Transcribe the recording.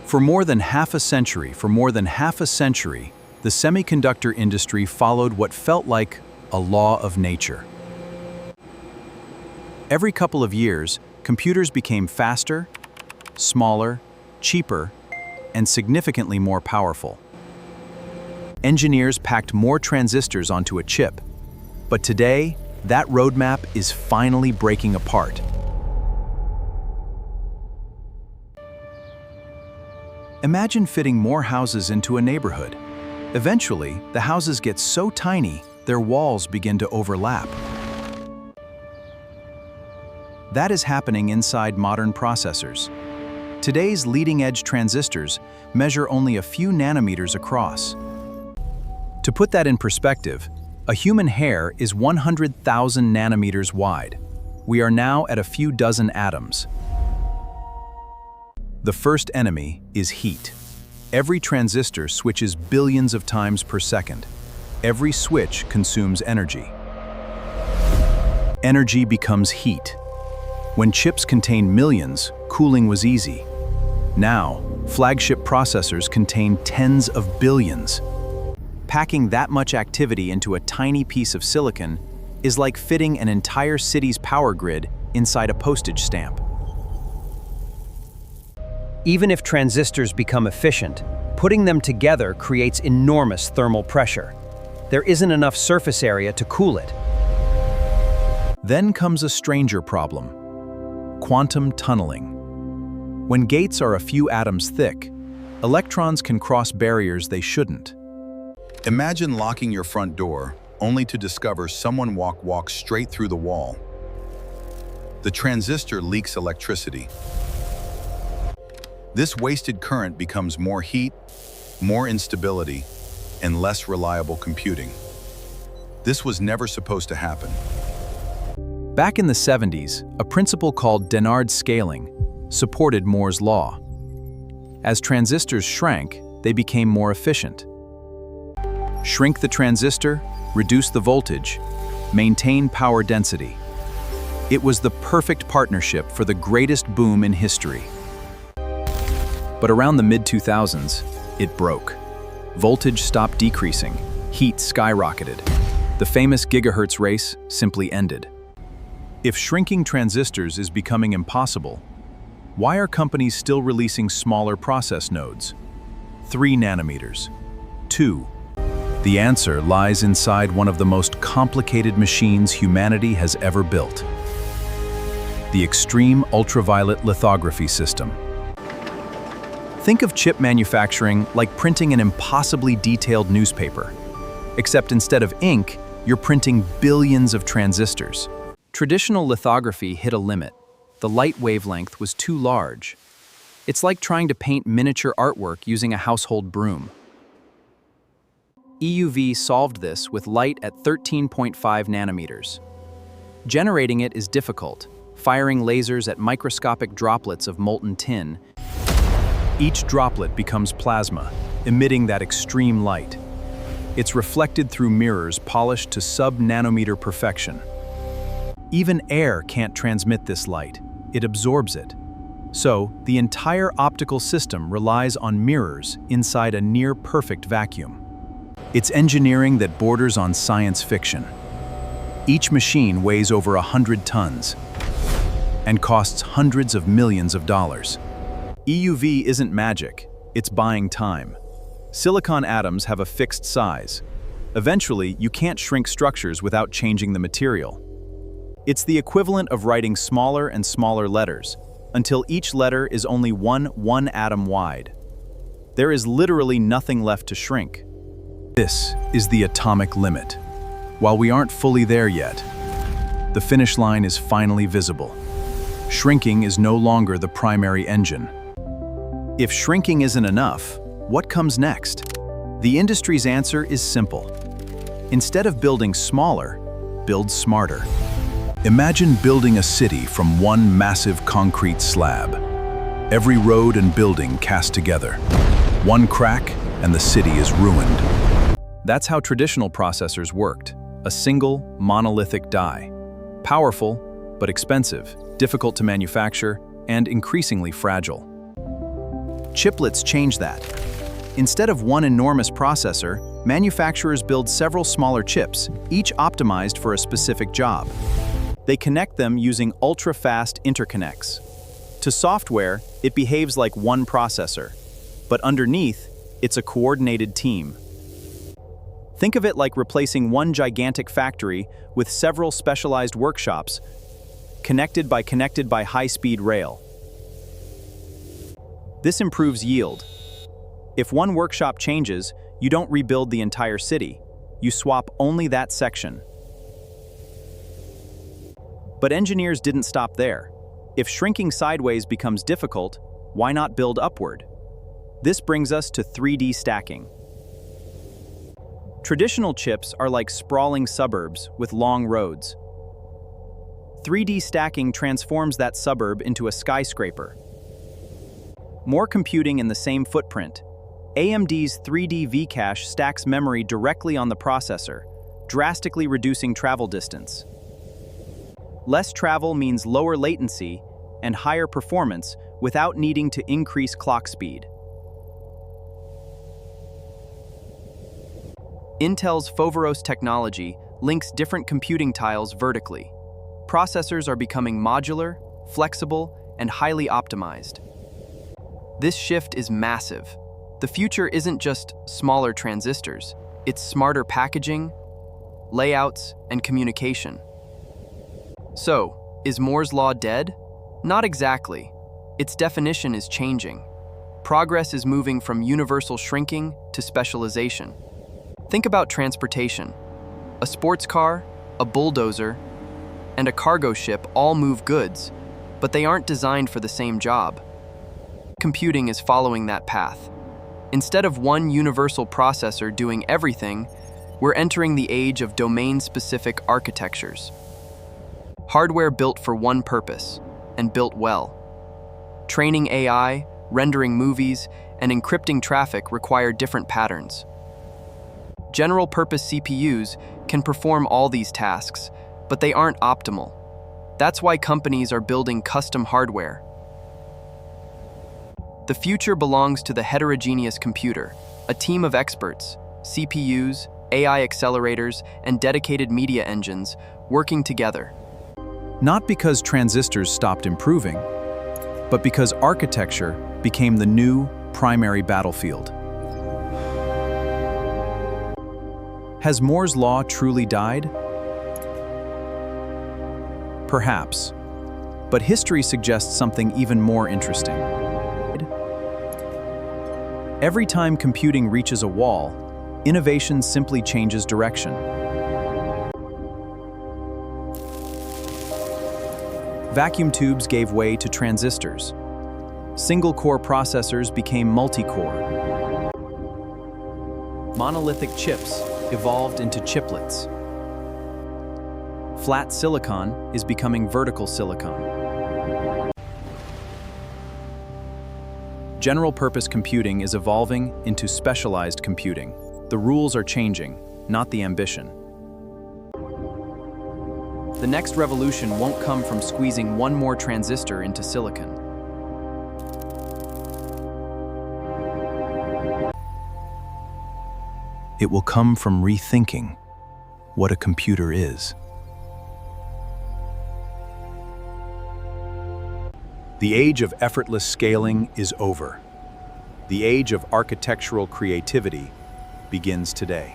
For more than half a century, the semiconductor industry followed what felt like a law of nature. Every couple of years, computers became faster, smaller, cheaper, and significantly more powerful. Engineers packed more transistors onto a chip, but today, that roadmap is finally breaking apart. Imagine fitting more houses into a neighborhood. Eventually, the houses get so tiny, their walls begin to overlap. That is happening inside modern processors. Today's leading-edge transistors measure only a few nanometers across. To put that in perspective, a human hair is 100,000 nanometers wide. We are now at a few dozen atoms. The first enemy is heat. Every transistor switches billions of times per second. Every switch consumes energy. Energy becomes heat. When chips contained millions, cooling was easy. Now, flagship processors contain tens of billions. Packing that much activity into a tiny piece of silicon is like fitting an entire city's power grid inside a postage stamp. Even if transistors become efficient, putting them together creates enormous thermal pressure. There isn't enough surface area to cool it. Then comes a stranger problem: quantum tunneling. When gates are a few atoms thick, electrons can cross barriers they shouldn't. Imagine locking your front door, only to discover someone walks straight through the wall. The transistor leaks electricity. This wasted current becomes more heat, more instability, and less reliable computing. This was never supposed to happen. Back in the 70s, a principle called Dennard scaling supported Moore's law. As transistors shrank, they became more efficient. Shrink the transistor, reduce the voltage, maintain power density. It was the perfect partnership for the greatest boom in history. But around the mid-2000s, it broke. Voltage stopped decreasing, heat skyrocketed. The famous gigahertz race simply ended. If shrinking transistors is becoming impossible, why are companies still releasing smaller process nodes? 3 nanometers, 2. The answer lies inside one of the most complicated machines humanity has ever built: the extreme ultraviolet lithography system. Think of chip manufacturing like printing an impossibly detailed newspaper, except instead of ink, you're printing billions of transistors. Traditional lithography hit a limit. The light wavelength was too large. It's like trying to paint miniature artwork using a household broom. EUV solved this with light at 13.5 nanometers. Generating it is difficult, firing lasers at microscopic droplets of molten tin. Each droplet becomes plasma, emitting that extreme light. It's reflected through mirrors polished to sub-nanometer perfection. Even air can't transmit this light, it absorbs it. So, the entire optical system relies on mirrors inside a near-perfect vacuum. It's engineering that borders on science fiction. Each machine weighs over 100 tons and costs hundreds of millions of dollars. EUV isn't magic, it's buying time. Silicon atoms have a fixed size. Eventually, you can't shrink structures without changing the material. It's the equivalent of writing smaller and smaller letters, until each letter is only one atom wide. There is literally nothing left to shrink. This is the atomic limit. While we aren't fully there yet, the finish line is finally visible. Shrinking is no longer the primary engine. If shrinking isn't enough, what comes next? The industry's answer is simple. Instead of building smaller, build smarter. Imagine building a city from one massive concrete slab. Every road and building cast together. One crack, and the city is ruined. That's how traditional processors worked. A single, monolithic die. Powerful, but expensive, difficult to manufacture, and increasingly fragile. Chiplets change that. Instead of one enormous processor, manufacturers build several smaller chips, each optimized for a specific job. They connect them using ultra-fast interconnects. To software, it behaves like one processor, but underneath, it's a coordinated team. Think of it like replacing one gigantic factory with several specialized workshops, connected by high-speed rail. This improves yield. If one workshop changes, you don't rebuild the entire city. You swap only that section. But engineers didn't stop there. If shrinking sideways becomes difficult, why not build upward? This brings us to 3D stacking. Traditional chips are like sprawling suburbs with long roads. 3D stacking transforms that suburb into a skyscraper. More computing in the same footprint. AMD's 3D V-cache stacks memory directly on the processor, drastically reducing travel distance. Less travel means lower latency and higher performance without needing to increase clock speed. Intel's Foveros technology links different computing tiles vertically. Processors are becoming modular, flexible, and highly optimized. This shift is massive. The future isn't just smaller transistors, it's smarter packaging, layouts, and communication. So, is Moore's law dead? Not exactly. Its definition is changing. Progress is moving from universal shrinking to specialization. Think about transportation. A sports car, a bulldozer, and a cargo ship all move goods, but they aren't designed for the same job. Computing is following that path. Instead of one universal processor doing everything, we're entering the age of domain-specific architectures. Hardware built for one purpose, and built well. Training AI, rendering movies, and encrypting traffic require different patterns. General-purpose CPUs can perform all these tasks, but they aren't optimal. That's why companies are building custom hardware. The future belongs to the heterogeneous computer, a team of experts, CPUs, AI accelerators, and dedicated media engines working together. Not because transistors stopped improving, but because architecture became the new primary battlefield. Has Moore's law truly died? Perhaps, but history suggests something even more interesting. Every time computing reaches a wall, innovation simply changes direction. Vacuum tubes gave way to transistors. Single-core processors became multi-core. Monolithic chips evolved into chiplets. Flat silicon is becoming vertical silicon. General-purpose computing is evolving into specialized computing. The rules are changing, not the ambition. The next revolution won't come from squeezing one more transistor into silicon. It will come from rethinking what a computer is. The age of effortless scaling is over. The age of architectural creativity begins today.